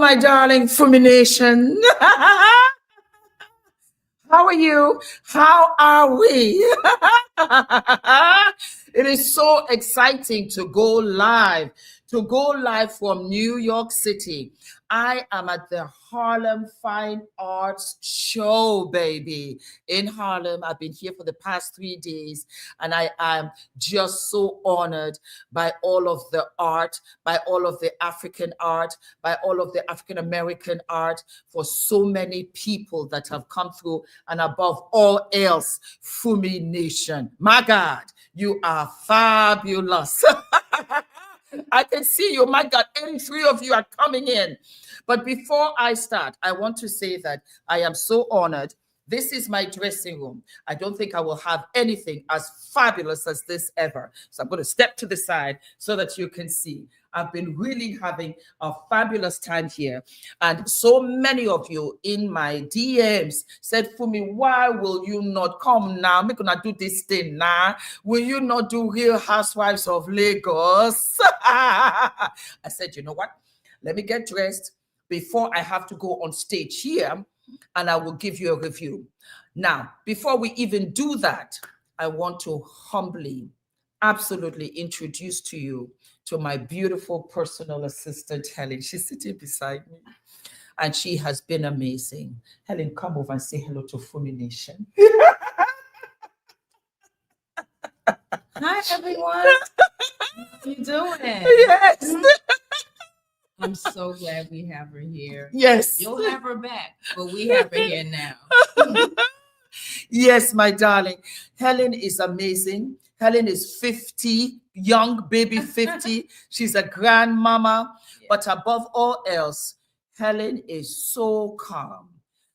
my darling Fulmination. How are you? How are we? It is so exciting to go live, from New York City. I am at the Harlem Fine Arts Show, baby, in Harlem. I've been here for the past 3 days, and I am just so honored by all of the art, by all of the African art, by all of the African American art, for so many people that have come through, and above all else, Fumi Nation. My God, you are fabulous. I can see you. My God, 83 of you are coming in. But before I start, I want to say that I am so honored. This is my dressing room. I don't think I will have anything as fabulous as this ever. So I'm going to step to the side so that you can see. I've been really having a fabulous time here. And so many of you in my DMs said, Fumi, why will you not come now? We're going to do this thing now. Will you not do Real Housewives of Lagos? I said, you know what? Let me get dressed before I have to go on stage here, and I will give you a review. Now, before we even do that, I want to humbly, absolutely introduce to you to my beautiful personal assistant, Helen. She's sitting beside me, and she has been amazing. Helen, come over and say hello to Fumi Nation. Hi, everyone. How you doing? Yes. I'm so glad we have her here. Yes. You'll have her back, but we have her here now. Yes, my darling. Helen is amazing. Helen is 50, young baby 50. She's a grandmama. Yeah. But above all else, Helen is so calm.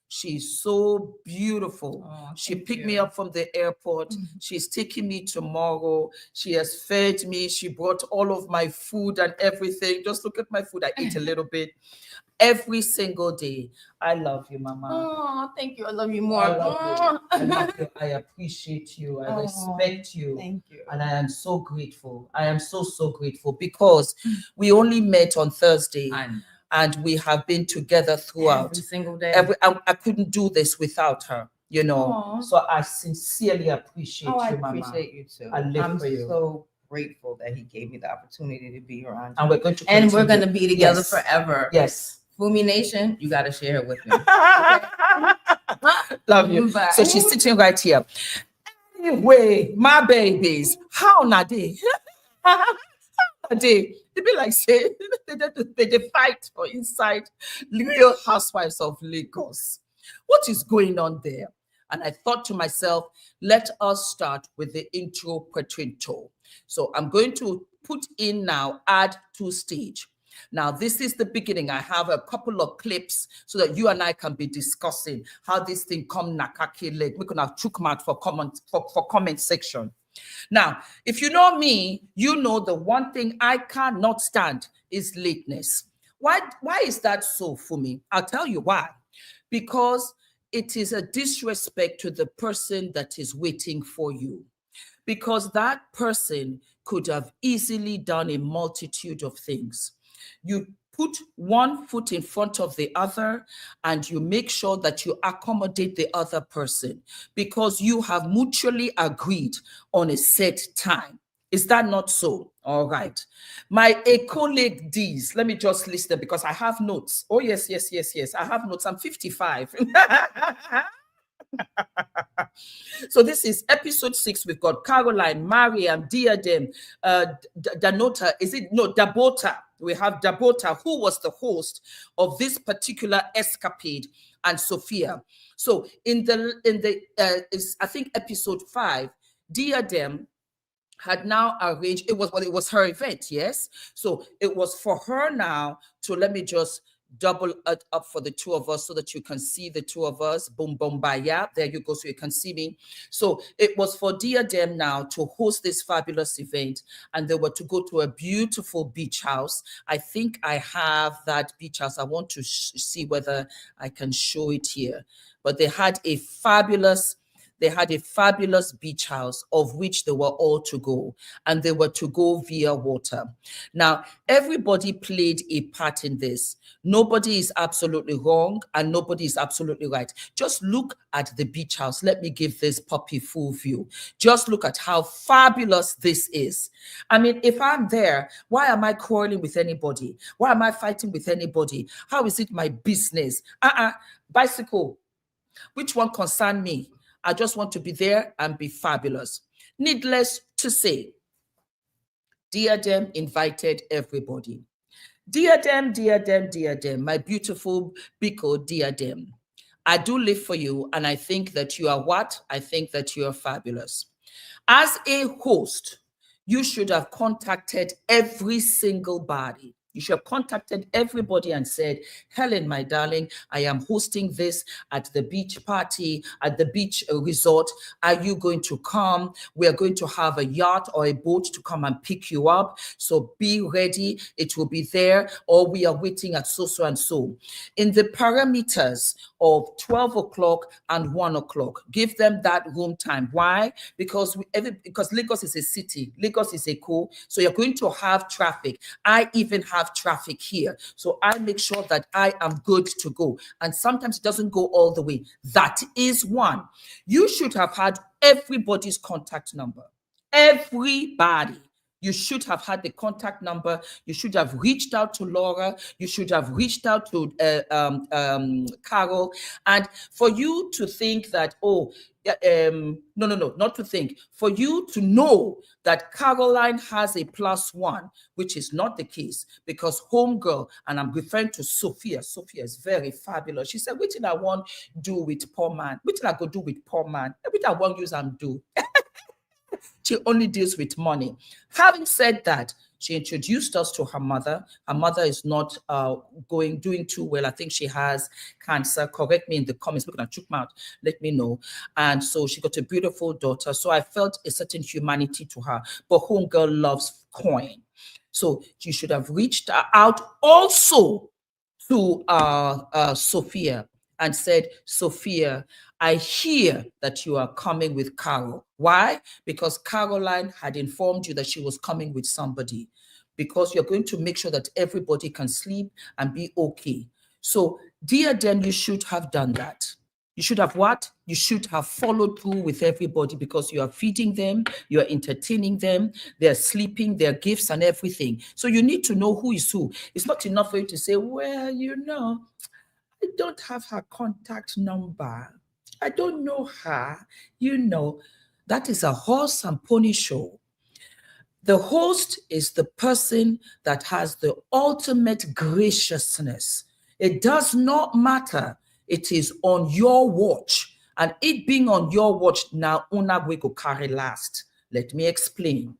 She's so beautiful. Oh, she picked me up from the airport. Mm-hmm. She's taking me tomorrow. She has fed me. She brought all of my food and everything. Just look at my food. I eat a little bit every single day. I love you, Mama. Oh, thank you. I love you more. I love you. I love you. I appreciate you. I respect you. Thank you. And I am so grateful. I am so grateful because we only met on Thursday. And we have been together throughout. Every single day. I couldn't do this without her, you know. Aww. So I sincerely appreciate you, Mama. I appreciate you too. I live for you. I'm so grateful that he gave me the opportunity to be around you. And we're going to continue. And we're going to be together forever. Yes. Fumi Nation, you got to share it with me. Love you. Bye. So she's sitting right here. Anyway, my babies, how na they? They be like say they fight for inside Real Housewives of Lagos. What is going on there? And I thought to myself, let us start with the intro pretrinto. So I'm going to put in now, add to stage. Now, this is the beginning. I have a couple of clips so that you and I can be discussing how this thing come nakake leg. We're gonna chook mouth for comment section. Now, if you know me, you know the one thing I cannot stand is lateness. Why is that so for me? I'll tell you why. Because it is a disrespect to the person that is waiting for you. Because that person could have easily done a multitude of things. You put one foot in front of the other and you make sure that you accommodate the other person because you have mutually agreed on a set time. Is that not so? All right. My colleague D's, let me just list them because I have notes. Oh, yes. I have notes. I'm 55. So this is episode 6. We've got Caroline, Mariam, Diadem, Danota. Dabota. We have Dabota, who was the host of this particular escapade, and Sofia. So in the I think episode 5, Diadem had now arranged, it was her event, yes? So it was for her now to, let me just double it up for the two of us so that you can see the two of us. Boom, boom, baya. There you go, so you can see me. So it was for Diadem now to host this fabulous event, and they were to go to a beautiful beach house. I think I have that beach house. I want to see whether I can show it here. But they had a fabulous they had a fabulous beach house of which they were all to go, and they were to go via water. Now, everybody played a part in this. Nobody is absolutely wrong and nobody is absolutely right. Just look at the beach house. Let me give this puppy full view. Just look at how fabulous this is. I mean, if I'm there, why am I quarreling with anybody? Why am I fighting with anybody? How is it my business? Bicycle. Which one concern me? I just want to be there and be fabulous. Needless to say, Diadem invited everybody. Diadem, Diadem, Diadem, my beautiful Biko Diadem. I do live for you, and I think that you are what? I think that you are fabulous. As a host, you should have contacted every single body. You should have contacted everybody and said, Helen, my darling, I am hosting this at the beach party, at the beach resort. Are you going to come? We are going to have a yacht or a boat to come and pick you up. So be ready. It will be there, or we are waiting at so and so. In the parameters of 12 o'clock and 1 o'clock, give them that room time. Why? Because Lagos is a city. Lagos is a cool. So you're going to have traffic. I even have traffic here. So I make sure that I am good to go. And sometimes it doesn't go all the way. That is one. You should have had everybody's contact number. Everybody. You should have had the contact number. You should have reached out to Laura. You should have reached out to Carol. And for you to think that, no, not to think. For you to know that Caroline has a +1, which is not the case, because homegirl, and I'm referring to Sofia. Sofia is very fabulous. She said, "Which I want do with poor man? Which I go do with poor man? Which I want use and do." She only deals with money. Having said that, she introduced us to her mother. Her mother is not doing too well. I think she has cancer. Correct me in the comments. Look at check out. Let me know. And so she got a beautiful daughter. So I felt a certain humanity to her. But homegirl loves coin. So you should have reached out also to Sofia and said, Sofia, I hear that you are coming with Carol. Why? Because Caroline had informed you that she was coming with somebody, because you're going to make sure that everybody can sleep and be okay. So, dear, then you should have done that. You should have what? You should have followed through with everybody, because you are feeding them, you are entertaining them, they're sleeping, their gifts and everything. So you need to know who is who. It's not enough for you to say, well, I don't have her contact number. I don't know her. That is a horse and pony show. The host is the person that has the ultimate graciousness. It does not matter. It is on your watch. And it being on your watch, now una we go carry last. Let me explain.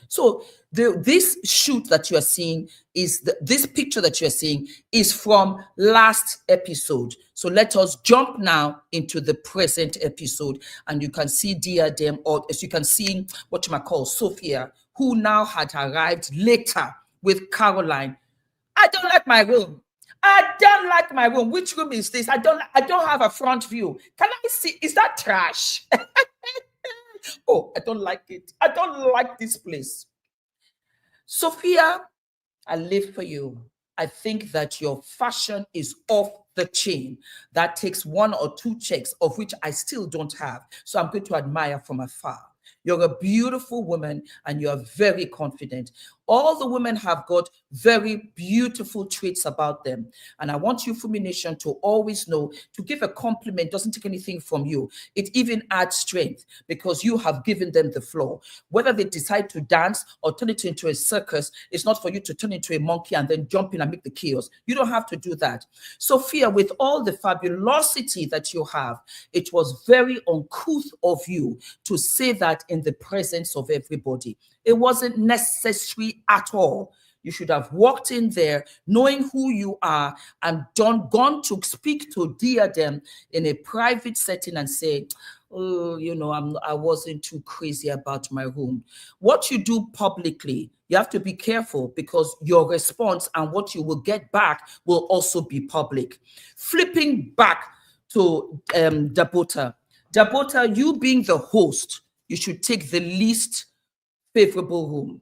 So this shoot that you are seeing this picture that you are seeing is from last episode. So let us jump now into the present episode, and you can see Diadem, or as you can see what you might call Sofia, who now had arrived later with Caroline. I don't like my room. I don't like my room. Which room is this? I don't have a front view. Can I see? Is that trash? Oh, I don't like it. I don't like this place. Sofia, I live for you. I think that your fashion is off the chain. That takes 1 or 2 checks, of which I still don't have. So I'm going to admire from afar. You're a beautiful woman and you are very confident. All the women have got very beautiful traits about them. And I want you, Fumi Nation, to always know to give a compliment doesn't take anything from you. It even adds strength, because you have given them the floor. Whether they decide to dance or turn it into a circus, it's not for you to turn into a monkey and then jump in and make the chaos. You don't have to do that. Sophia, with all the fabulosity that you have, it was very uncouth of you to say that in the presence of everybody. It wasn't necessary at all. You should have walked in there knowing who you are and gone to speak to Diadem in a private setting and say, oh, I wasn't too crazy about my room. What you do publicly, you have to be careful, because your response and what you will get back will also be public. Flipping back to Dabota. Dabota, you being the host, you should take the least favorable room.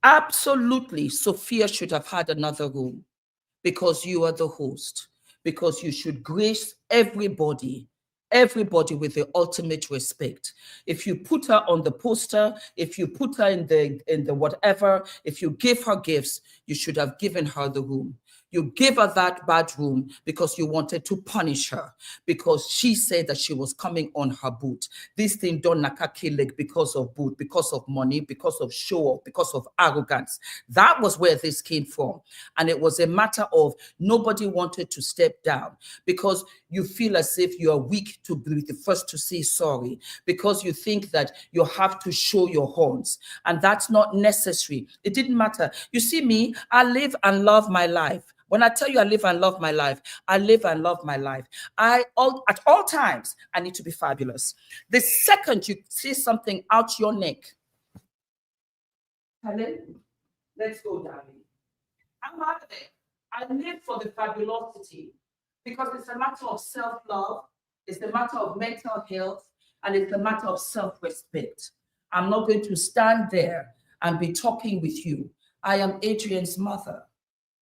Absolutely, Sofia should have had another room because you are the host, because you should grace everybody with the ultimate respect. If you put her on the poster, if you put her in the whatever, if you give her gifts, you should have given her the room. You gave her that bad room because you wanted to punish her, because she said that she was coming on her boot. This thing done nakaki leg because of boot, because of money, because of show off, because of arrogance. That was where this came from. And it was a matter of nobody wanted to step down because you feel as if you are weak to be the first to say sorry, because you think that you have to show your horns. And that's not necessary. It didn't matter. You see me, I live and love my life. When I tell you I live and love my life, I live and love my life. At all times, I need to be fabulous. The second you see something out your neck, Helen, let's go, darling. I'm out of it. I live for the fabulosity because it's a matter of self-love, it's a matter of mental health, and it's a matter of self-respect. I'm not going to stand there and be talking with you. I am Adrian's mother.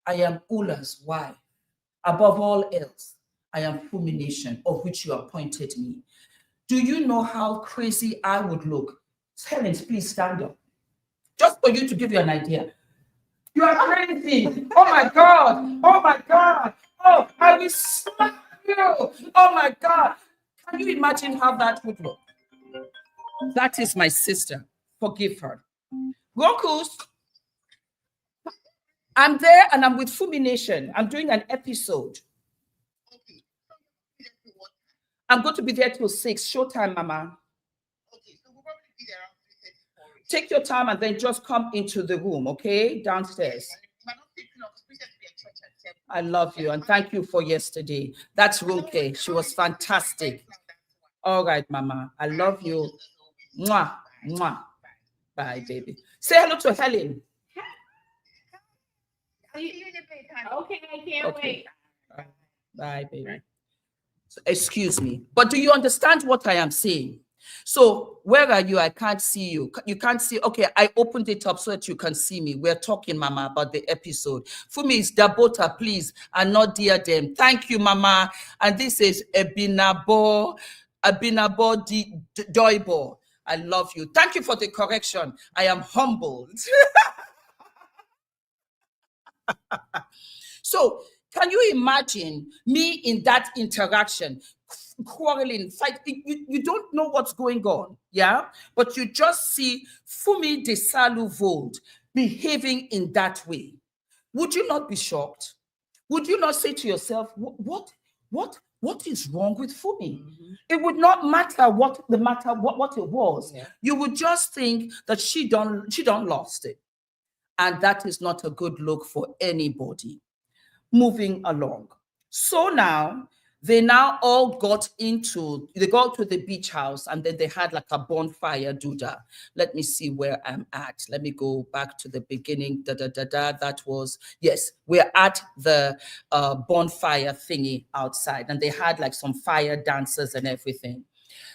I am Ula's wife. Above all else, I am fulmination, of which you appointed me. Do you know how crazy I would look? Helen, please stand up. Just for you to give you an idea. You are crazy. Oh my God. Oh my God. Oh, I will slap you. Oh my God. Can you imagine how that would look? That is my sister. Forgive her. Rokus, I'm there and I'm with Fulmination. I'm doing an episode. I'm going to be there till 6. Showtime, Mama. Take your time and then just come into the room, okay? Downstairs. I love you and thank you for yesterday. That's Ronke. She was fantastic. All right, Mama. I love you. Mwah, mwah. Bye, baby. Say hello to Helen. Okay, I can't wait. Bye, baby. So, excuse me, but do you understand what I am saying? So where are you? I can't see you. You can't see. Okay, I opened it up so that you can see me. We're talking, Mama, about the episode. For me, it's Dabota, please, and not dear them. Thank you, Mama. And this is Ebinabo Doibo. I love you. Thank you for the correction. I am humbled. So can you imagine me in that interaction? Quarreling, fight. You don't know what's going on, yeah? But you just see Fumi Desalu-Vold behaving in that way. Would you not be shocked? Would you not say to yourself, what is wrong with Fumi? Mm-hmm. It would not matter what it was. Yeah. You would just think that she done lost it. And that is not a good look for anybody. Moving along. So now, they all got to the beach house and then they had like a bonfire duda. Let me see where I'm at. Let me go back to the beginning. That was, yes, we're at the bonfire thingy outside and they had like some fire dancers and everything.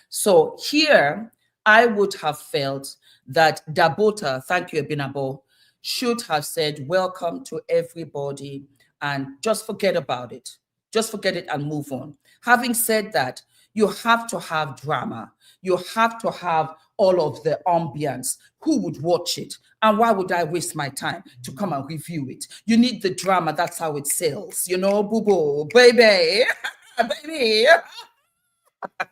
So here, I would have felt that Dabota, thank you, Ebinabo, should have said, welcome to everybody and just forget about it. Just forget it and move on. Having said that, you have to have drama. You have to have all of the ambience. Who would watch it? And why would I waste my time to come and review it? You need the drama. That's how it sells. You know, boo-boo, baby, baby. Oh,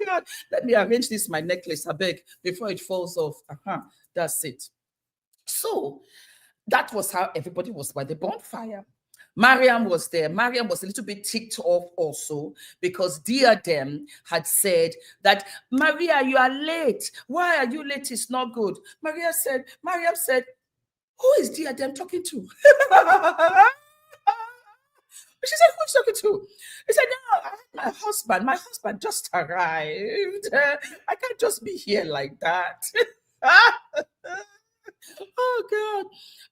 God. Let me arrange this, my necklace, I beg, before it falls off. That's it. So that was how everybody was by the bonfire. Mariam was there. Mariam was a little bit ticked off also because Diadem had said that, Maria, you are late. Why are you late? It's not good. Mariam said, who is Diadem talking to? She said, who's talking to? He said, no, my husband just arrived. I can't just be here like that. Oh, God.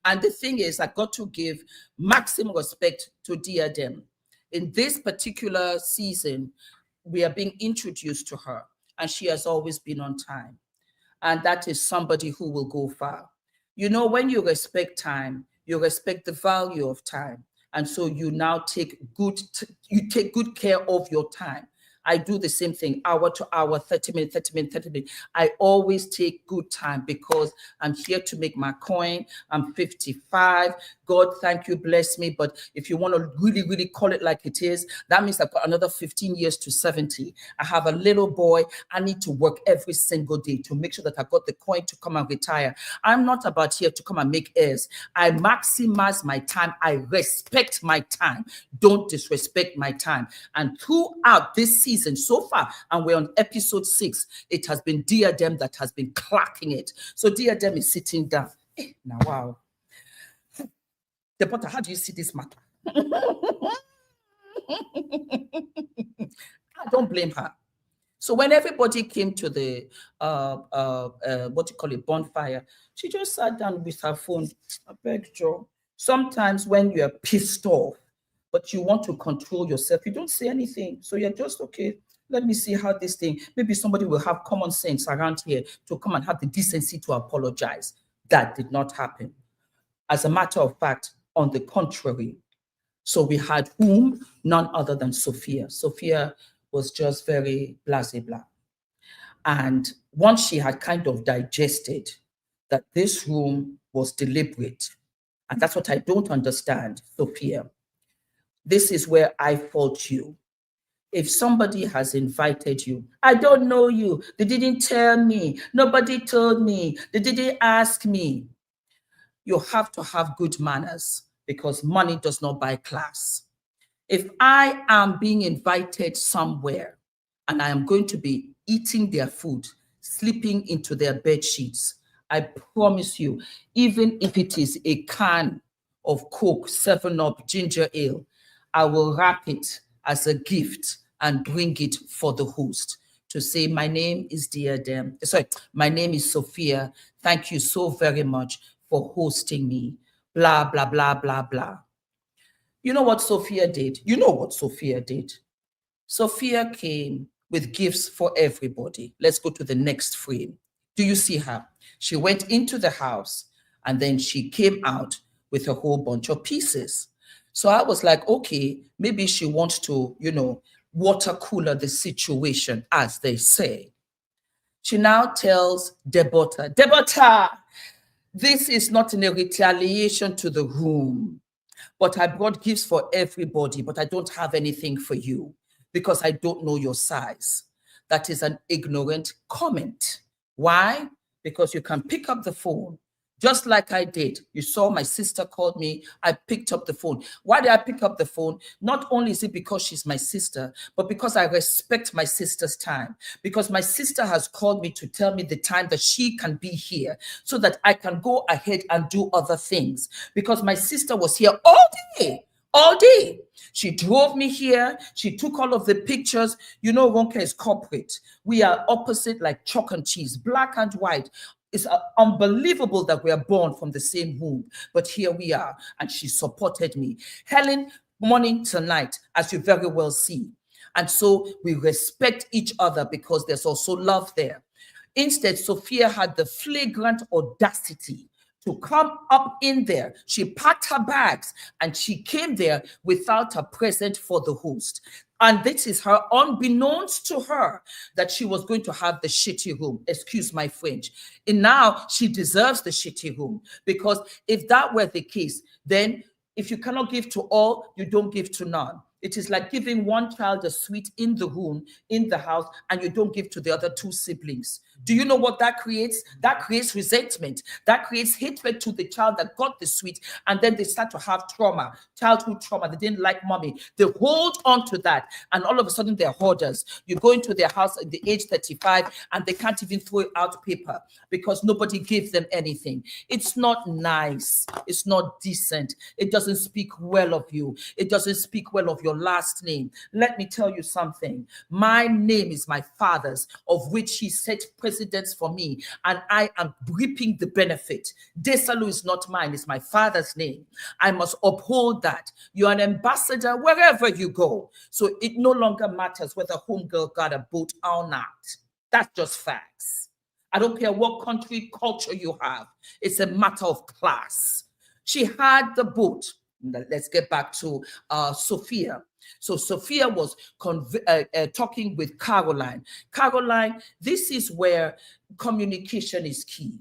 And the thing is, I got to give maximum respect to Diadem. In this particular season, we are being introduced to her, and she has always been on time. And that is somebody who will go far. You know, when you respect time, you respect the value of time. And so you now you take good care of your time. I do the same thing, hour to hour, 30 minutes, 30 minutes, 30 minutes. I always take good time because I'm here to make my coin. I'm 55. God, thank you, bless me. But if you want to really, really call it like it is, that means I've got another 15 years to 70. I have a little boy. I need to work every single day to make sure that I've got the coin to come and retire. I'm not about here to come and make heirs. I maximize my time. I respect my time. Don't disrespect my time. And throughout this season so far, and we're on episode 6, it has been Diadem that has been clacking it. So Diadem is sitting down. Now, wow. Dabota, how do you see this matter? I don't blame her. So when everybody came to the what you call it, bonfire, she just sat down with her phone. I beg Joe. Sometimes when you're pissed off, but you want to control yourself, you don't say anything. So you're just, okay, let me see how this thing, maybe somebody will have common sense around here to come and have the decency to apologize. That did not happen. As a matter of fact, on the contrary. So we had whom? None other than Sofia. Sofia was just very blasé blah. And once she had kind of digested that this room was deliberate, and that's what I don't understand, Sofia. This is where I fault you. If somebody has invited you, I don't know you, they didn't tell me, nobody told me, they didn't ask me. You have to have good manners because money does not buy class. If I am being invited somewhere and I am going to be eating their food, sleeping into their bed sheets, I promise you, even if it is a can of Coke, 7-Up, ginger ale, I will wrap it as a gift and bring it for the host to say, my name is Diadem. Sorry, my name is Sofia. Thank you so very much for hosting me. Blah, blah, blah, blah, blah. You know what Sofia did? You know what Sofia did? Sofia came with gifts for everybody. Let's go to the next frame. Do you see her? She went into the house and then she came out with a whole bunch of pieces. So I was like, okay, maybe she wants to, water cooler the situation, as they say. She now tells Dabota, this is not in a retaliation to the room, but I brought gifts for everybody, but I don't have anything for you because I don't know your size. That is an ignorant comment. Why? Because you can pick up the phone, just like I did. You saw my sister called me. I picked up the phone. Why did I pick up the phone? Not only is it because she's my sister, but because I respect my sister's time. Because my sister has called me to tell me the time that she can be here so that I can go ahead and do other things. Because my sister was here all day. All day. She drove me here. She took all of the pictures. You know, Ronke is corporate. We are opposite like chalk and cheese, black and white. It's unbelievable that we are born from the same womb, but here we are, and she supported me. Helen, morning to night, as you very well see. And so we respect each other because there's also love there. Instead, Sofia had the flagrant audacity to come up in there. She packed her bags and she came there without a present for the host. And this is her, unbeknownst to her, that she was going to have the shitty room. Excuse my French. And now she deserves the shitty room, because if that were the case, then if you cannot give to all, you don't give to none. It is like giving one child a sweet in the room, in the house, and you don't give to the other 2 siblings. Do you know what that creates? That creates resentment. That creates hatred to the child that got the sweet, and then they start to have trauma, childhood trauma. They didn't like mommy. They hold on to that, and all of a sudden they're hoarders. You go into their house at the age 35, and they can't even throw out paper because nobody gave them anything. It's not nice. It's not decent. It doesn't speak well of you. It doesn't speak well of your last name. Let me tell you something. My name is my father's, of which he set precedence for me, and I am reaping the benefit. Desalu is not mine, it's my father's name. I must uphold that. You're an ambassador wherever you go. So it no longer matters whether homegirl got a boat or not. That's just facts. I don't care what country, culture you have. It's a matter of class. She had the boat. Let's get back to Sofia. So Sofia was talking with Caroline. Caroline, this is where communication is key.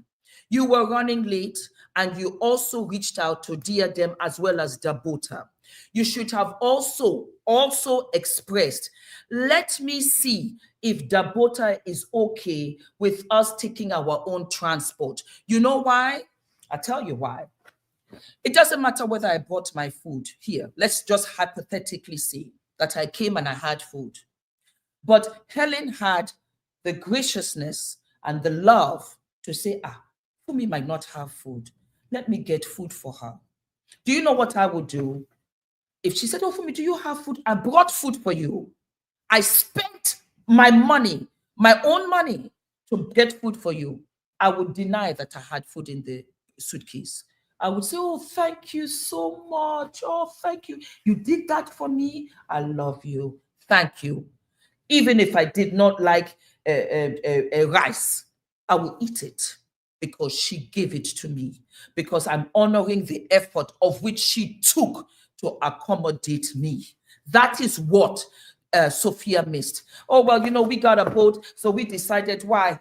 You were running late, and you also reached out to Diadem as well as Dabota. You should have also expressed, let me see if Dabota is okay with us taking our own transport. You know why? I'll tell you why. It doesn't matter whether I bought my food here. Let's just hypothetically say that I came and I had food. But Helen had the graciousness and the love to say, Fumi might not have food. Let me get food for her. Do you know what I would do? If she said, Fumi, do you have food? I brought food for you. I spent my money, my own money, to get food for you. I would deny that I had food in the suitcase. I would say, thank you so much. Thank you. You did that for me. I love you. Thank you. Even if I did not like rice, I will eat it because she gave it to me, because I'm honoring the effort of which she took to accommodate me. That is what Sofia missed. We got a boat, so we decided why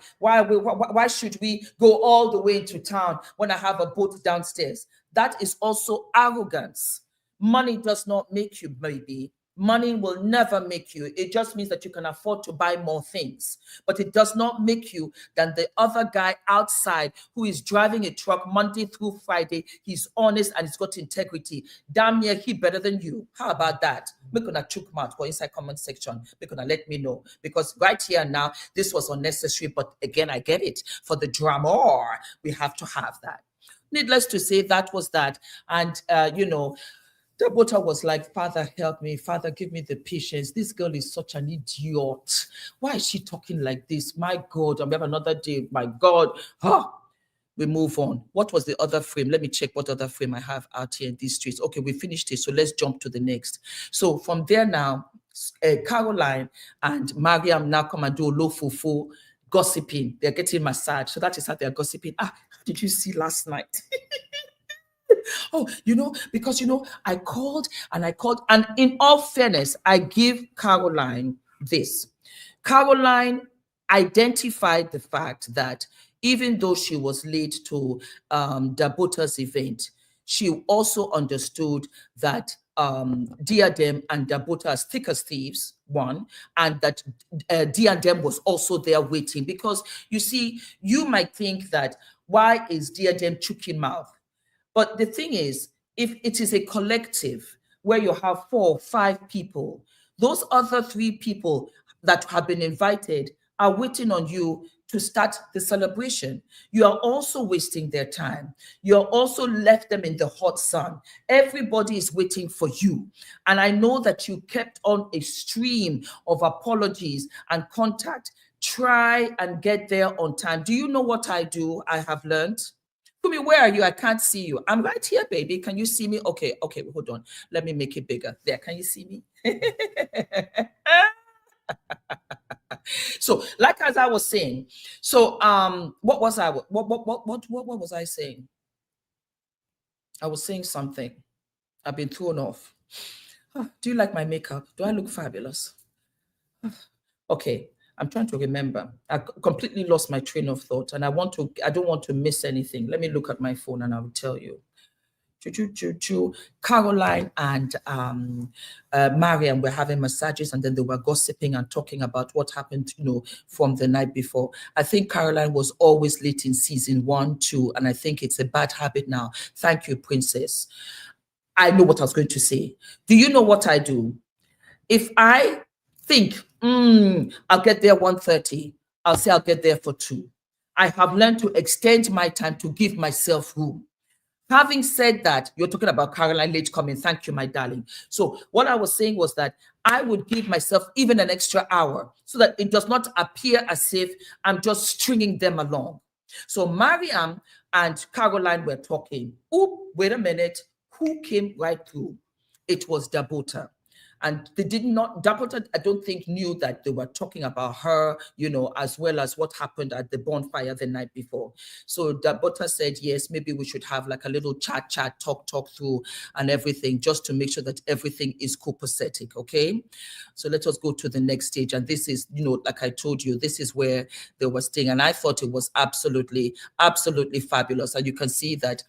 should we go all the way into town when I have a boat downstairs? That is also arrogance. Money does not make you, baby. Money will never make you. It just means that you can afford to buy more things, but it does not make you than the other guy outside who is driving a truck Monday through Friday. He's honest and he's got integrity. Damn near he better than you. How about that? We're gonna chook mouth or inside comment section. We're gonna let me know, because right here now this was unnecessary. But again, I get it. For the drama, we have to have that. Needless to say, that was that. And Dabota was like, Father, help me. Father, give me the patience. This girl is such an idiot. Why is she talking like this? My God, we have another day. My God. We move on. What was the other frame? Let me check what other frame I have out here in these streets. Okay, we finished it. So let's jump to the next. So from there now, Caroline and Mariam now come and do low fufu gossiping. They're getting massage. So that is how they're gossiping. How did you see last night? Because I called. And in all fairness, I give Caroline this. Caroline identified the fact that even though she was late to Dabota's event, she also understood that Diadem and Dabota are thick as thieves, one, and that Diadem was also there waiting. Because you see, you might think that, why is Diadem choking mouth? But the thing is, if it is a collective where you have 4 or 5 people, those other 3 people that have been invited are waiting on you to start the celebration. You are also wasting their time. You're also left them in the hot sun. Everybody is waiting for you. And I know that you kept on a stream of apologies and contact. Try and get there on time. Do you know what I do? I have learned. Fumi, where are you? I can't see you. I'm right here, baby. Can you see me? Okay, hold on. Let me make it bigger. There, can you see me? So, like as I was saying, what was I saying? I was saying something. I've been thrown off. Do you like my makeup? Do I look fabulous? Okay. I'm trying to remember. I completely lost my train of thought, and I don't want to miss anything. Let me look at my phone and I will tell you. Caroline and Mariam were having massages, and then they were gossiping and talking about what happened, from the night before. I think Caroline was always late in season 1, 2, and I think it's a bad habit now. Thank you, Princess. I know what I was going to say. Do you know what I do? If I think, I'll get there 1:30, I'll say I'll get there for 2. I have learned to extend my time to give myself room. Having said that, you're talking about Caroline late coming. Thank you, my darling. So what I was saying was that I would give myself even an extra hour so that it does not appear as if I'm just stringing them along. So Mariam and Caroline were talking. Oop, wait a minute. Who came right through? It was Dabota. And they did not, Dabota, I don't think, knew that they were talking about her, as well as what happened at the bonfire the night before. So Dabota said, yes, maybe we should have like a little chat, talk through and everything, just to make sure that everything is copacetic, okay? So let us go to the next stage. And this is, like I told you, this is where they were staying. And I thought it was absolutely, absolutely fabulous. And you can see that,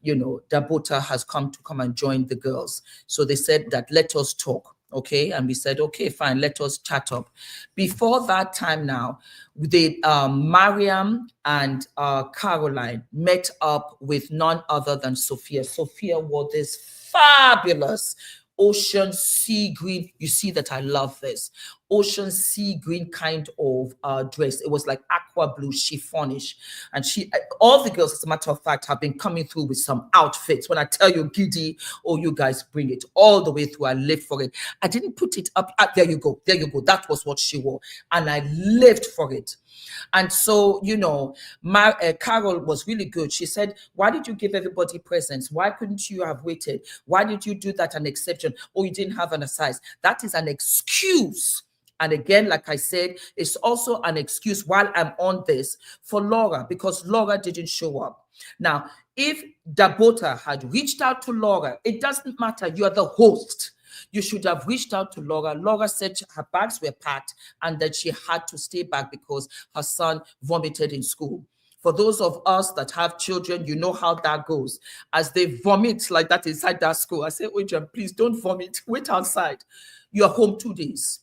Dabota has come and join the girls. So they said that, let us talk. Okay, and we said, okay, fine, let us chat up. Before that time now, Mariam and Caroline met up with none other than Sofia. Sofia wore this fabulous ocean sea green. You see that I love this ocean sea green kind of dress. It was like aqua blue chiffonish, and all the girls, as a matter of fact, have been coming through with some outfits. When I tell you, giddy, oh, you guys bring it all the way through. I lived for it. I didn't put it up. There you go. That was what she wore, and I lived for it. And so, Carol was really good. She said, why did you give everybody presents? Why couldn't you have waited? Why did you do that an exception? Oh, you didn't have an size. That is an excuse. And again, like I said, it's also an excuse while I'm on this for Laura, because Laura didn't show up. Now, if Dabota had reached out to Laura, it doesn't matter. You're the host. You should have reached out to Laura. Laura said her bags were packed and that she had to stay back because her son vomited in school. For those of us that have children, you know how that goes. As they vomit like that inside that school, I say, Adrian, please don't vomit. Wait outside. You're home 2 days.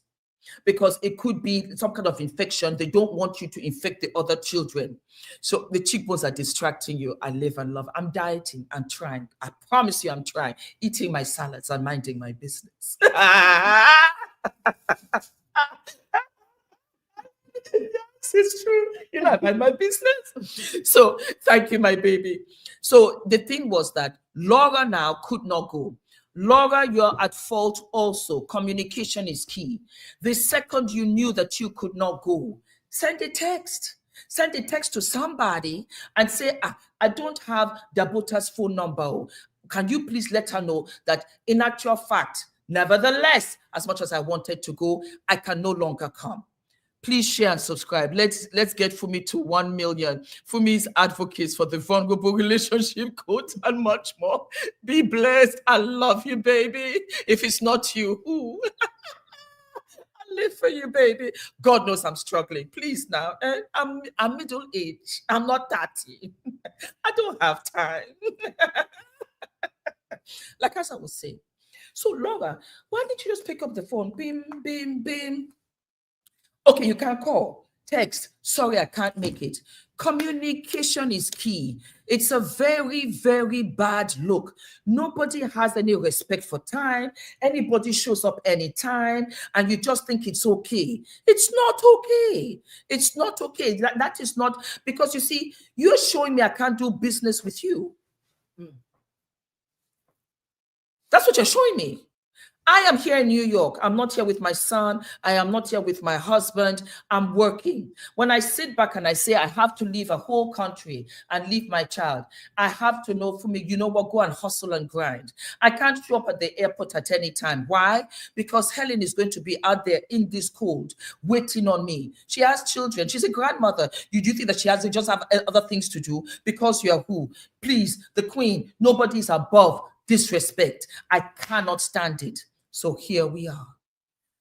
Because it could be some kind of infection. They don't want you to infect the other children. So the cheekbones are distracting you. I live and love. I'm dieting. I'm trying. I promise you I'm trying. Eating my salads and minding my business. Yes, it's true. I mind my business. So thank you, my baby. So the thing was that Laura now could not go. Laura, you're at fault also. Communication is key. The second you knew that you could not go, send a text. Send a text to somebody and say, I don't have Dabota's phone number. Can you please let her know that in actual fact, nevertheless, as much as I wanted to go, I can no longer come. Please share and subscribe. Let's get Fumi to 1 million. Fumi's advocates for the vulnerable relationship code and much more. Be blessed. I love you, baby. If it's not you, who? I live for you, baby. God knows I'm struggling. Please now. I'm middle age. I'm not 30. I don't have time. Like as I was saying. So Laura, why didn't you just pick up the phone? Bim, bim, bim. Okay, you can call, text. Sorry, I can't make it. Communication is key. It's a very, very bad look. Nobody has any respect for time. Anybody shows up anytime, and you just think it's okay. It's not okay. It's not okay. That is not, because you see, you're showing me I can't do business with you. That's what you're showing me. I am here in New York. I'm not here with my son. I am not here with my husband. I'm working. When I sit back and I say I have to leave a whole country and leave my child, I have to know, for me, you know what, go and hustle and grind. I can't show up at the airport at any time. Why? Because Helen is going to be out there in this cold, waiting on me. She has children. She's a grandmother. You do think that she has to just have other things to do because you are who? Please, the queen, nobody is above disrespect. I cannot stand it. So here we are.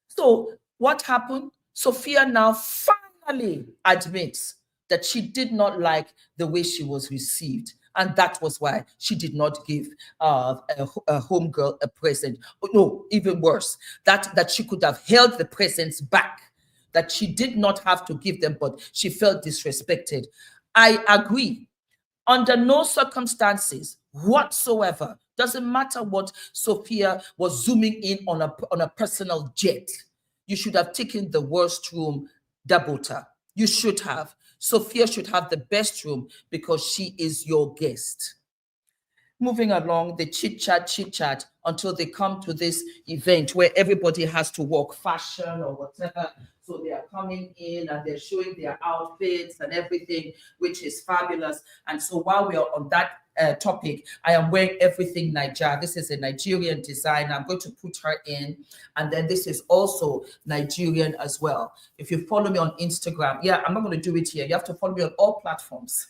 So what happened? Sofia now finally admits that she did not like the way she was received. And that was why she did not give a homegirl a present. No, even worse, that she could have held the presents back, that she did not have to give them, but she felt disrespected. I agree. Under no circumstances whatsoever, doesn't matter what Sofia was zooming in on a personal jet, you should have taken the worst room, Dabota. You should have. Sofia should have the best room because she is your guest. moving along, the chit chat until they come to this event where everybody has to walk fashion or whatever. So they are coming in and they're showing their outfits and everything, which is fabulous. And so while we are on that topic, I am wearing everything Nigeria. This is a Nigerian design. I'm going to put her in. And then this is also Nigerian as well. If you follow me on Instagram, yeah, I'm not going to do it here. You have to follow me on all platforms.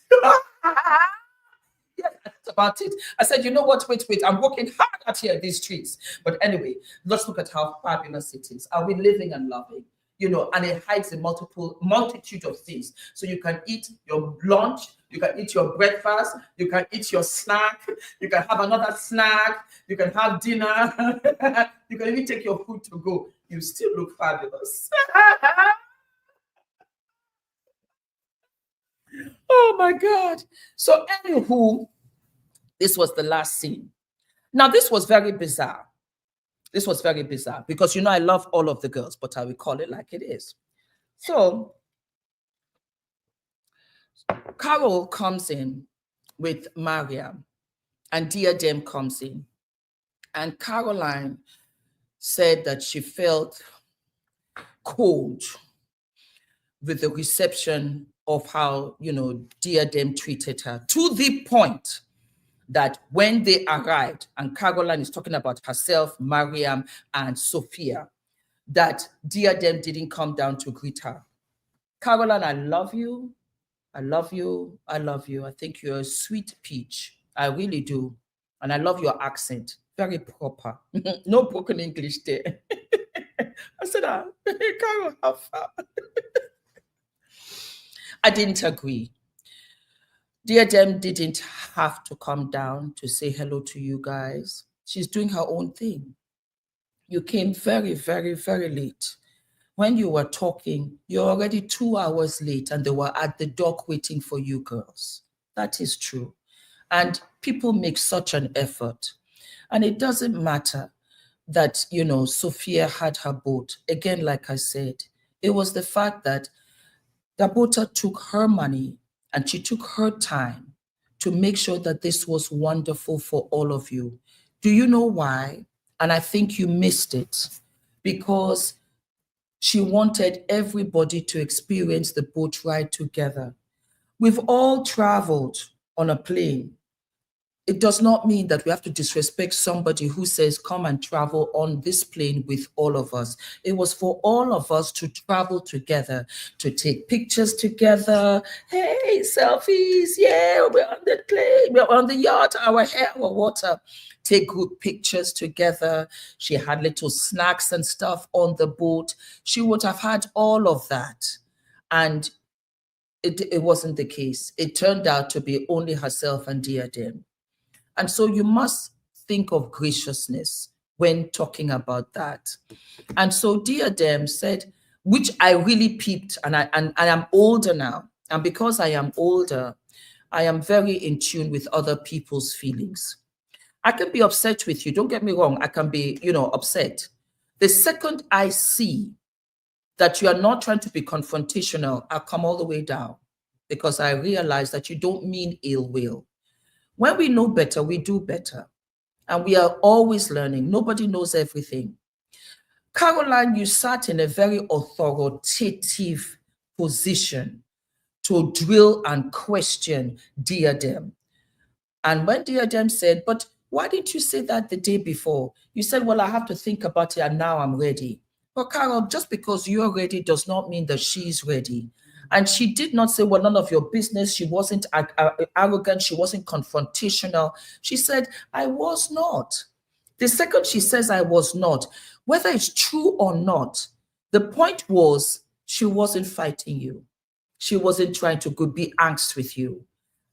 Yeah, that's about it. I said, you know what? Wait. I'm working hard out here in these streets. But anyway, let's look at how fabulous it is. Are we living and loving? You know, and it hides a multitude of things. So you can eat your lunch, you can eat your breakfast, you can eat your snack, you can have another snack, you can have dinner, you can even take your food to go. You still look fabulous. Oh my God. So anywho, this was the last scene. Now, this was very bizarre. This was very bizarre because, you know, I love all of the girls, but I will call it like it is. So Carol comes in with Mariam and Diadem comes in. And Caroline said that she felt cold with the reception of how, you know, Diadem treated her, to the point that when they arrived, and Caroline is talking about herself, Mariam, and Sofia, that Diadem didn't come down to greet her. Caroline, I love you. I love you. I love you. I think you're a sweet peach. I really do. And I love your accent. Very proper. No broken English there. I said, Carol, how far? I didn't agree. Diadem didn't have to come down to say hello to you guys. She's doing her own thing. You came very, very, very late. When you were talking, you're already 2 hours late and they were at the dock waiting for you girls. That is true. And people make such an effort. And it doesn't matter that, you know, Sofia had her boat. Again, like I said, it was the fact that Dabota took her money and she took her time to make sure that this was wonderful for all of you. Do you know why? And I think you missed it because she wanted everybody to experience the boat ride together. We've all traveled on a plane. It does not mean that we have to disrespect somebody who says, come and travel on this plane with all of us. It was for all of us to travel together, to take pictures together. Hey, selfies. Yeah, we're on the plane. We're on the yacht, our hair, our water. Take good pictures together. She had little snacks and stuff on the boat. She would have had all of that. And it wasn't the case. It turned out to be only herself and Diadem. And so you must think of graciousness when talking about that. And so Diadem said, which I really peeped, and I am older now. And because I am older, I am very in tune with other people's feelings. I can be upset with you. Don't get me wrong. I can be, you know, upset. The second I see that you are not trying to be confrontational, I'll come all the way down because I realize that you don't mean ill will. When we know better, we do better. And we are always learning. Nobody knows everything. Caroline, you sat in a very authoritative position to drill and question Diadem. And when Diadem said, but why didn't you say that the day before? You said, well, I have to think about it and now I'm ready. But Carol, just because you're ready does not mean that she's ready. And she did not say, well, none of your business. She wasn't arrogant. She wasn't confrontational. She said, I was not. The second she says, I was not, whether it's true or not, the point was she wasn't fighting you. She wasn't trying to be angst with you.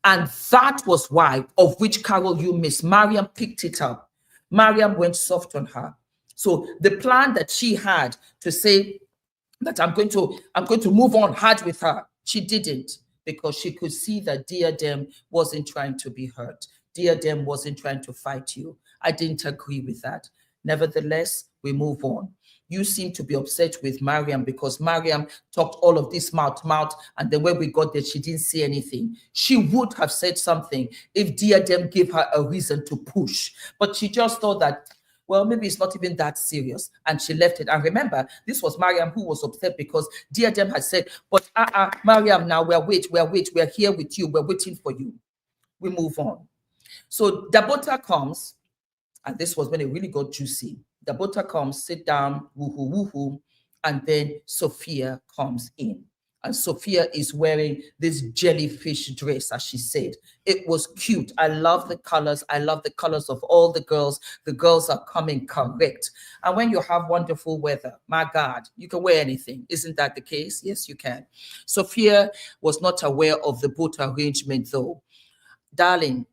And that was why, of which Carol you missed. Mariam picked it up. Mariam went soft on her. So the plan that she had to say, that I'm going to move on hard with her. She didn't, because she could see that Diadem wasn't trying to be hurt. Diadem wasn't trying to fight you. I didn't agree with that. Nevertheless, we move on. you seem to be upset with Mariam because Mariam talked all of this mouth, and then when we got there, she didn't say anything. She would have said something if Diadem gave her a reason to push. But she just thought that, well, maybe it's not even that serious. And she left it. And remember, this was Mariam who was upset because Diadem had said, but Mariam, now we're here with you. We're waiting for you. We move on. So Dabota comes, and this was when it really got juicy. Dabota comes, sit down, woohoo, woohoo, and then Sofia comes in. And Sofia is wearing this jellyfish dress, as she said. It was cute. I love the colors. I love the colors of all the girls. The girls are coming correct. And when you have wonderful weather, my God, you can wear anything. Isn't that the case? Yes, you can. Sofia was not aware of the boat arrangement, though. Darling,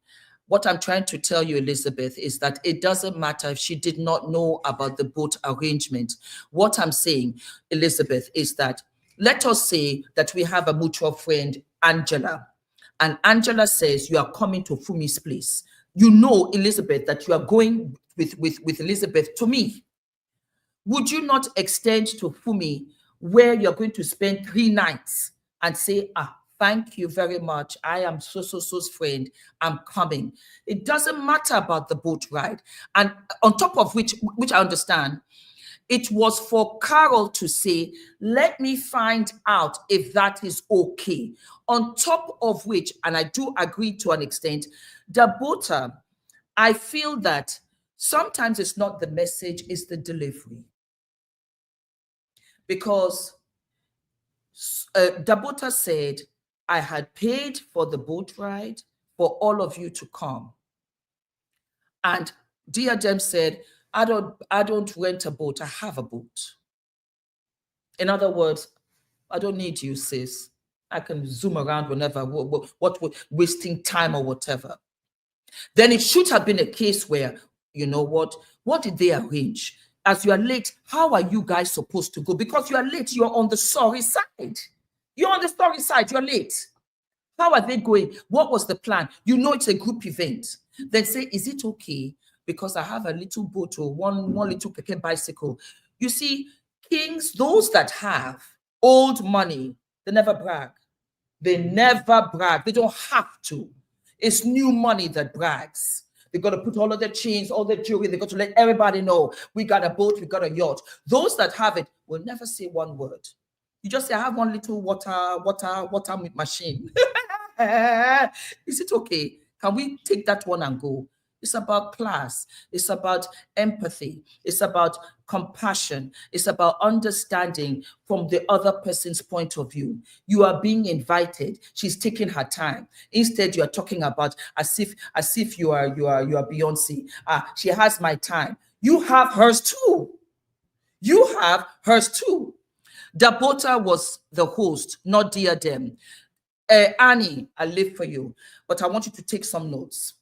what I'm trying to tell you, Elizabeth, is that it doesn't matter if she did not know about the boat arrangement. What I'm saying, Elizabeth, is that let us say that we have a mutual friend, Angela, and Angela says you are coming to Fumi's place. You know, Elizabeth, that you are going with Elizabeth to me. Would you not extend to Fumi where you're going to spend 3 nights and say, thank you very much. I am so-so-so's friend. I'm coming. It doesn't matter about the boat ride. And on top of which I understand, it was for Carol to say, let me find out if that is okay. On top of which, and I do agree to an extent, Dabota, I feel that sometimes it's not the message, it's the delivery. Because Dabota said, I had paid for the boat ride for all of you to come. And Diadem said, I don't rent a boat, I have a boat. In other words, I don't need you, sis. I can zoom around whenever, what wasting time or whatever. Then it should have been a case where, you know what did they arrange? As you are late, how are you guys supposed to go? Because you are late, you're on the sorry side. You're on the sorry side, you're late. How are they going? What was the plan? You know it's a group event. Then say, is it okay? Because I have a little boat or one little keke bicycle. You see, kings, those that have old money, they never brag. They never brag. They don't have to. It's new money that brags. They got to put all of their chains, all their jewelry. They got to let everybody know we got a boat, we got a yacht. Those that have it will never say one word. You just say, I have one little water machine. Is it okay? Can we take that one and go? It's about class. It's about empathy. It's about compassion. It's about understanding from the other person's point of view. You are being invited. She's taking her time. Instead, you are talking about as if you are Beyonce. She has my time. You have hers too. You have hers too. Dabota was the host, not Diadem. Annie, I live for you, but I want you to take some notes.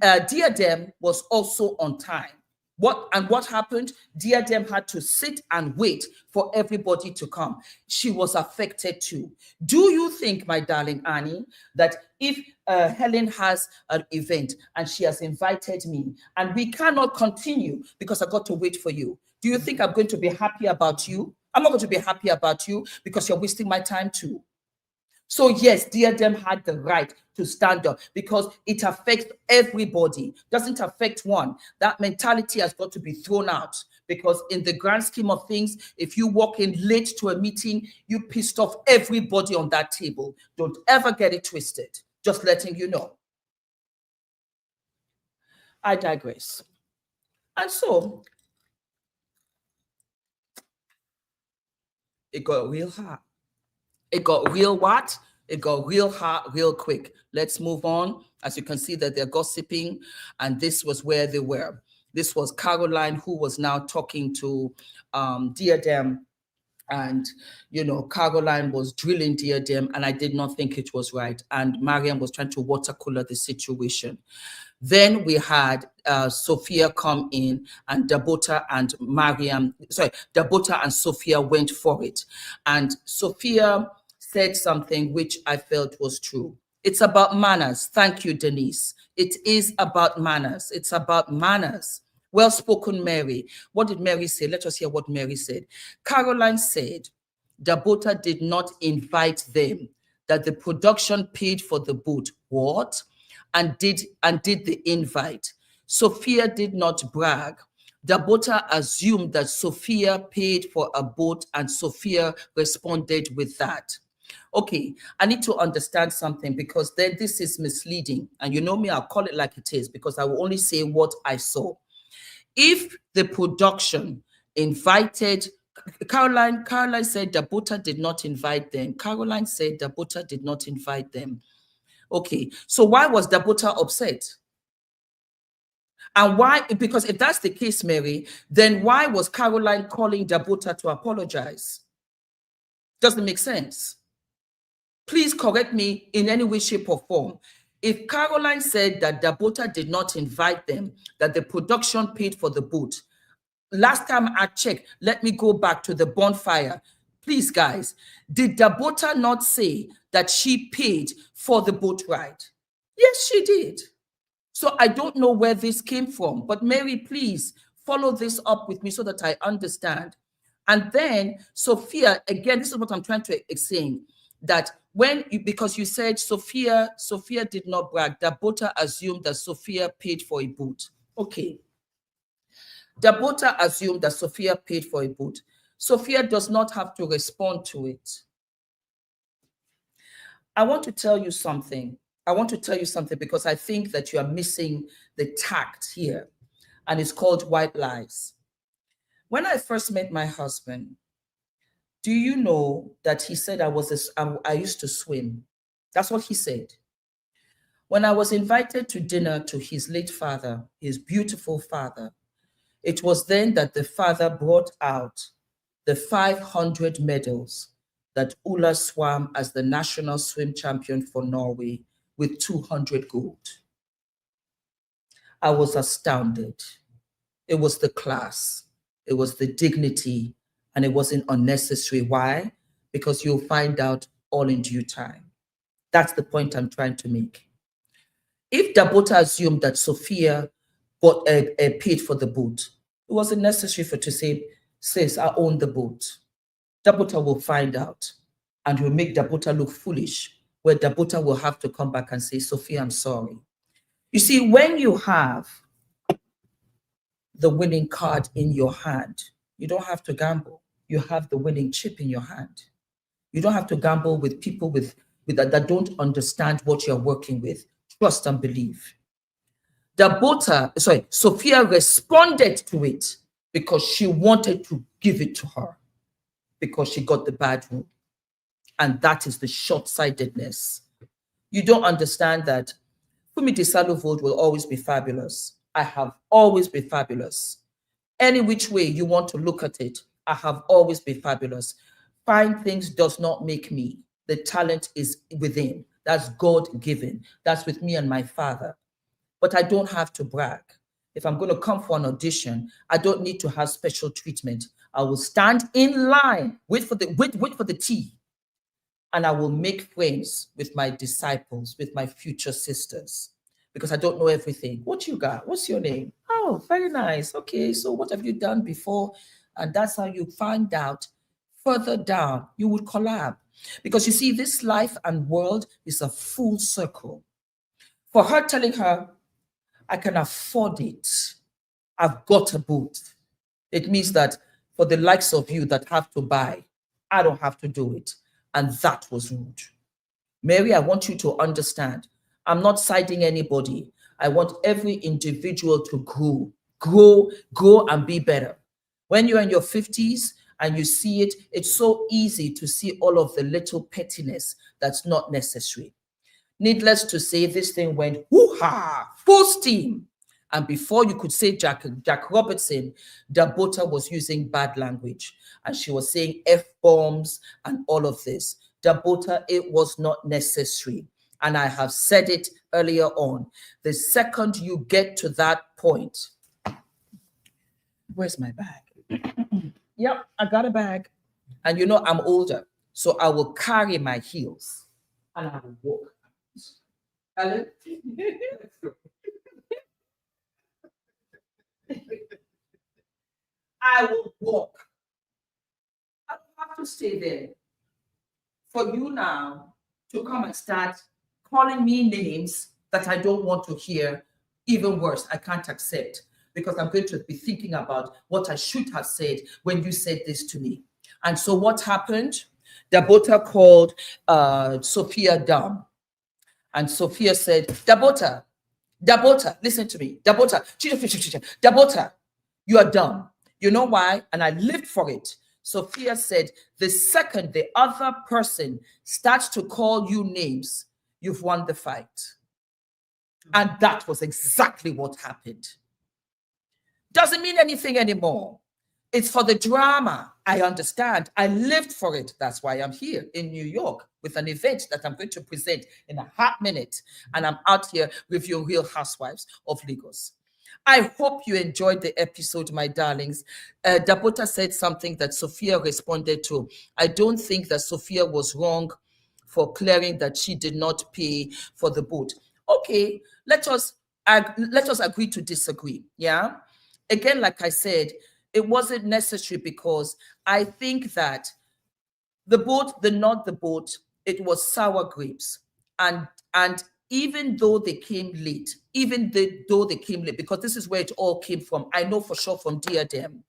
Diadem was also on time. What happened? Diadem had to sit and wait for everybody to come. She was affected too. Do you think, my darling Annie, that if Helen has an event and she has invited me and we cannot continue because I got to wait for you, do you think I'm going to be happy about you? I'm not going to be happy about you because you're wasting my time too. So yes, Diadem had the right to stand up because it affects everybody, doesn't affect one. That mentality has got to be thrown out because in the grand scheme of things, if you walk in late to a meeting, you pissed off everybody on that table. Don't ever get it twisted. Just letting you know. I digress. And so it got real hot. It got real what? It got real hot real quick. Let's move on. As you can see that they're gossiping, and this was where they were. This was Caroline who was now talking to Diadem, and Caroline was drilling Diadem, and I did not think it was right. And Mariam was trying to water cooler the situation. Then we had Sofia come in, and Dabota and Sofia went for it. And Sofia said something which I felt was true. It's about manners. Thank you, Denise. It is about manners. It's about manners. Well spoken, Mary. What did Mary say? Let us hear what Mary said. Caroline said, Dabota did not invite them, that the production paid for the boat. What? And did the invite. Sophia did not brag. Dabota assumed that Sophia paid for a boat, and Sophia responded with that. Okay, I need to understand something, because then this is misleading. And you know me, I'll call it like it is, because I will only say what I saw. If the production invited Caroline said Dabota did not invite them. Caroline said Dabota did not invite them. Okay, so why was Dabota upset? And why? Because if that's the case, Mary, then why was Caroline calling Dabota to apologize? Doesn't make sense. Please correct me in any way, shape, or form. If Caroline said that Dabota did not invite them, that the production paid for the boat, last time I checked, let me go back to the bonfire. Please, guys, did Dabota not say that she paid for the boat ride? Yes, she did. So I don't know where this came from, but Mary, please follow this up with me so that I understand. And then Sophia, again, this is what I'm trying to explain, that because you said Sophia did not brag, Dabota assumed that Sophia paid for a boat. Okay. Dabota assumed that Sophia paid for a boat. Sophia does not have to respond to it. I want to tell you something. Because I think that you are missing the tact here, and it's called white lies. When I first met my husband, do you know that he said I used to swim? That's what he said. When I was invited to dinner to his late father, his beautiful father, it was then that the father brought out the 500 medals that Ulla swam as the national swim champion for Norway, with 200 gold. I was astounded. It was the class, it was the dignity, and it wasn't unnecessary. Why? Because you'll find out all in due time. That's the point I'm trying to make. If Dabota assumed that Sophia paid for the boat, it wasn't necessary for to say, sis, I own the boat. Dabota will find out, and will make Dabota look foolish, where Dabota will have to come back and say, Sophia, I'm sorry. You see, when you have the winning card in your hand, you don't have to gamble. You have the winning chip in your hand. You don't have to gamble with people that don't understand what you're working with. Trust and believe. Sophia responded to it because she wanted to give it to her, because she got the bad room. And that is the short-sightedness. You don't understand that Fumi Desalu-Vold will always be fabulous. I have always been fabulous. Any which way you want to look at it, I have always been fabulous. Fine things does not make me. The talent is within. That's God-given. That's with me and my father. But I don't have to brag. If I'm going to come for an audition, I don't need to have special treatment. I will stand in line, wait for the tea, and I will make friends with my disciples, with my future sisters, because I don't know everything. What you got? What's your name? Oh, very nice. Okay, so what have you done before? And that's how you find out further down. You would collab. Because you see, this life and world is a full circle. For her telling her, I can afford it, I've got a boot, it means that for the likes of you that have to buy, I don't have to do it. And that was rude. Mary, I want you to understand, I'm not siding anybody. I want every individual to grow and be better. When you're in your 50s and you see it, it's so easy to see all of the little pettiness that's not necessary. Needless to say, this thing went hoo-ha, full steam. And before you could say Jack Robertson, Dabota was using bad language. And she was saying F-bombs and all of this. Dabota, it was not necessary. And I have said it earlier on. The second you get to that point, where's my bag? Yep, I got a bag. And you know, I'm older, so I will carry my heels and I will walk. Hello? I will walk. I don't have to stay there for you now to come and start calling me names that I don't want to hear. Even worse, I can't accept, because I'm going to be thinking about what I should have said when you said this to me. And so what happened? Dabota called Sofia down. And Sofia said, Dabota, listen to me. Dabota, Dabota, you are dumb. You know why? And I lived for it. Sofia said, the second the other person starts to call you names, you've won the fight. And that was exactly what happened. Doesn't mean anything anymore. It's for the drama. I understand. I lived for it. That's why I'm here in New York with an event that I'm going to present in a hot minute. And I'm out here with your Real Housewives of Lagos. I hope you enjoyed the episode, my darlings. Dabota said something that Sofia responded to. I don't think that Sofia was wrong for clearing that she did not pay for the boat. Okay, let us agree to disagree. Yeah. Again, like I said, it wasn't necessary, because I think that the boat, not the boat, it was sour grapes. And even though they came late, because this is where it all came from, I know for sure from Diadem,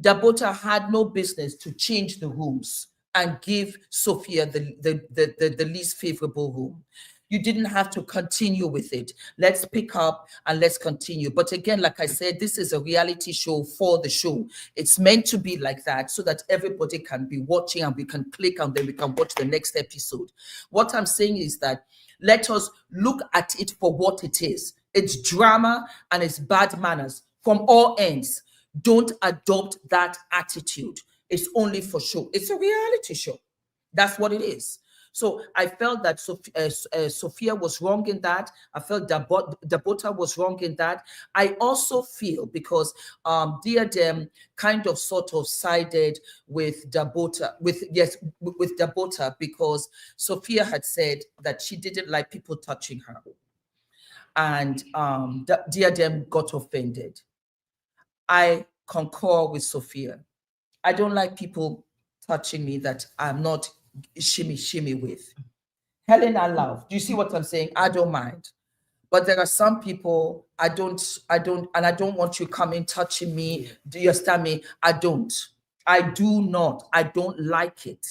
Dabota had no business to change the rooms and give Sofia the least favorable room. You didn't have to continue with it. Let's pick up and let's continue. But again, like I said, this is a reality show for the show. It's meant to be like that so that everybody can be watching and we can click and then we can watch the next episode. What I'm saying is that let us look at it for what it is. It's drama and it's bad manners from all ends. Don't adopt that attitude. It's only for show. It's a reality show. That's what it is. So I felt that Sofia was wrong in that. I felt Dabota was wrong in that. I also feel because Diadem kind of sort of sided with Dabota, with Dabota, because Sofia had said that she didn't like people touching her. And Diadem got offended. I concur with Sofia. I don't like people touching me that I'm not shimmy with. Helen, I love. Do you see what I'm saying? I don't mind. But there are some people I don't, and I don't want you coming touching me. Do you understand me? I don't. I do not. I don't like it.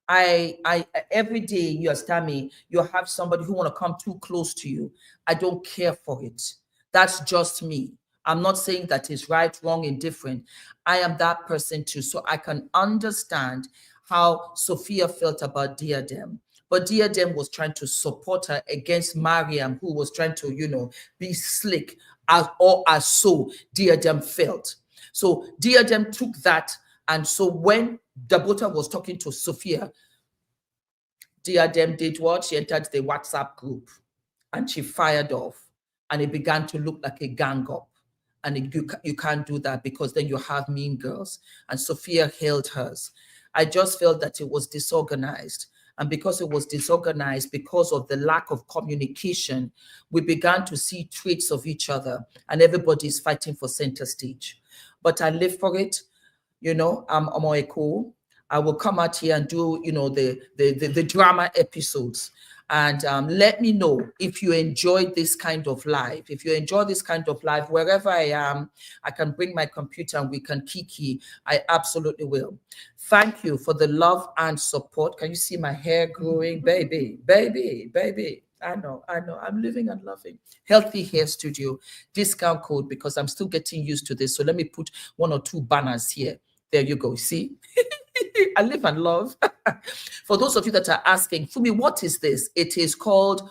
I every day, you understand me, you have somebody who want to come too close to you. I don't care for it. That's just me. I'm not saying that it's right, wrong, indifferent. I am that person too. So I can understand how Sofia felt about Diadem. But Diadem was trying to support her against Mariam, who was trying to, be slick, as so Diadem felt. So Diadem took that. And so when Dabota was talking to Sofia, Diadem did what? She entered the WhatsApp group and she fired off. And it began to look like a gang up. And you can't do that, because then you have mean girls. And Sofia held hers. I just felt that it was disorganized. And because it was disorganized, because of the lack of communication, we began to see traits of each other, and everybody's fighting for center stage. But I live for it. I'm cool. I will come out here and do, the drama episodes. And let me know if you enjoy this kind of live. If you enjoy this kind of live, wherever I am, I can bring my computer and we can kiki. I absolutely will. Thank you for the love and support. Can you see my hair growing? Baby. I know. I'm living and loving. Healthy Hair Studio, discount code, because I'm still getting used to this. So let me put 1 or 2 banners here. There you go. See? I live and love. For those of you that are asking, Fumi, what is this? It is called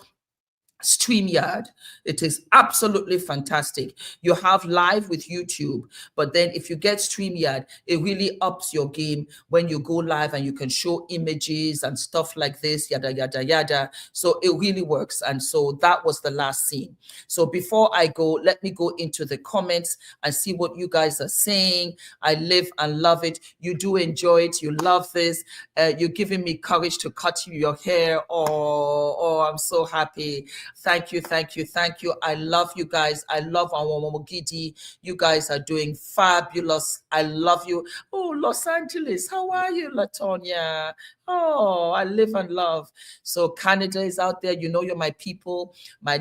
StreamYard. It is absolutely fantastic. You have live with YouTube, but then if you get StreamYard, it really ups your game when you go live and you can show images and stuff like this, yada, yada, yada. So it really works. And so that was the last scene. So before I go, let me go into the comments and see what you guys are saying. I live and love it. You do enjoy it. You love this. You're giving me courage to cut your hair. Oh, I'm so happy. Thank you, thank you, thank you. I love you guys. I love our Momogidi. You guys are doing fabulous. I love you. Oh, Los Angeles, how are you, Latonia? Oh, I live and love. So Canada is out there. You know, you're my people. My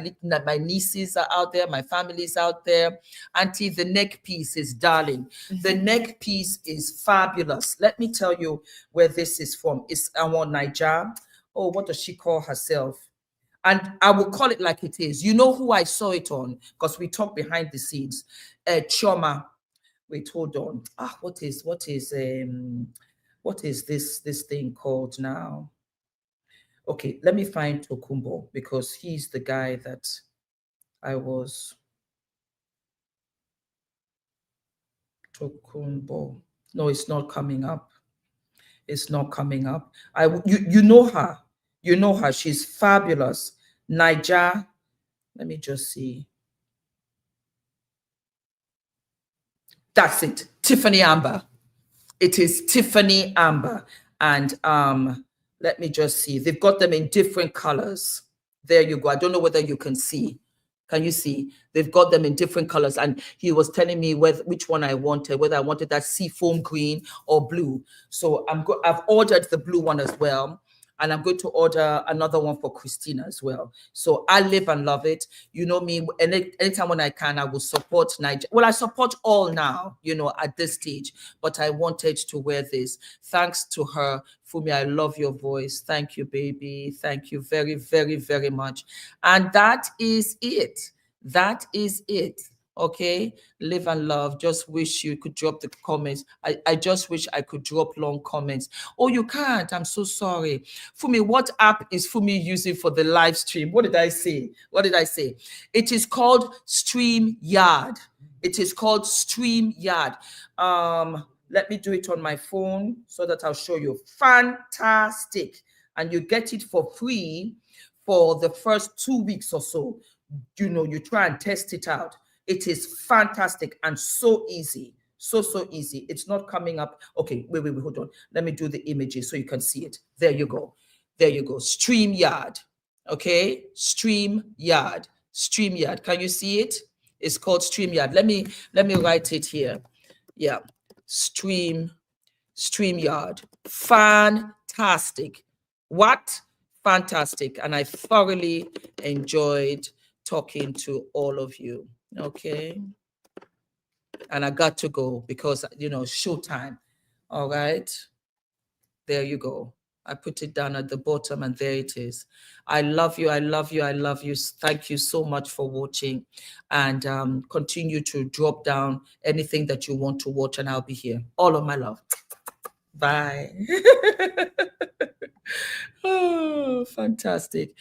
nieces are out there. My family is out there. Auntie, the neck piece is darling. The neck piece is fabulous. Let me tell you where this is from. It's our Niger. Oh, what does she call herself? And I will call it like it is. You know who I saw it on? Because we talk behind the scenes. Choma. Wait, hold on. What is this thing called now? Okay, let me find Tokumbo because he's the guy that I was. Tokumbo. No, it's not coming up. It's not coming up. You know her. You know her. She's fabulous. Niger. Let me just see. That's it. Tiffany Amber. It is Tiffany Amber. And let me just see. They've got them in different colors. There you go. I don't know whether you can see. Can you see? They've got them in different colors. And he was telling me which one I wanted, whether I wanted that seafoam green or blue. So I've ordered the blue one as well. And I'm going to order another one for Christina as well. So I live and love it. You know me, anytime when I can, I will support Nigeria. Well, I support all now, you know, at this stage, but I wanted to wear this. Thanks to her. Fumi, I love your voice. Thank you, baby. Thank you very, very, very much. And that is it. That is it. Okay, live and love. Just wish you could drop the comments. I just wish I could drop long comments. Oh, you can't. I'm so sorry. Fumi, what app is Fumi using for the live stream? What did I say? What did I say? It is called StreamYard. It is called StreamYard. Let me do it on my phone so that I'll show you. Fantastic. And you get it for free for the first 2 weeks or so. You know, you try and test it out. It is fantastic and so easy. So easy. It's not coming up. Okay, wait, hold on. Let me do the images so you can see it. There you go. There you go. StreamYard. Okay, StreamYard. StreamYard. Can you see it? It's called StreamYard. Let me write it here. Yeah. StreamYard. Fantastic. What? Fantastic. And I thoroughly enjoyed talking to all of you. Okay. And I got to go because, you know, showtime. All right. There you go. I put it down at the bottom and there it is. I love you. I love you. I love you. Thank you so much for watching, and continue to drop down anything that you want to watch and I'll be here. All of my love. Bye. Oh, fantastic.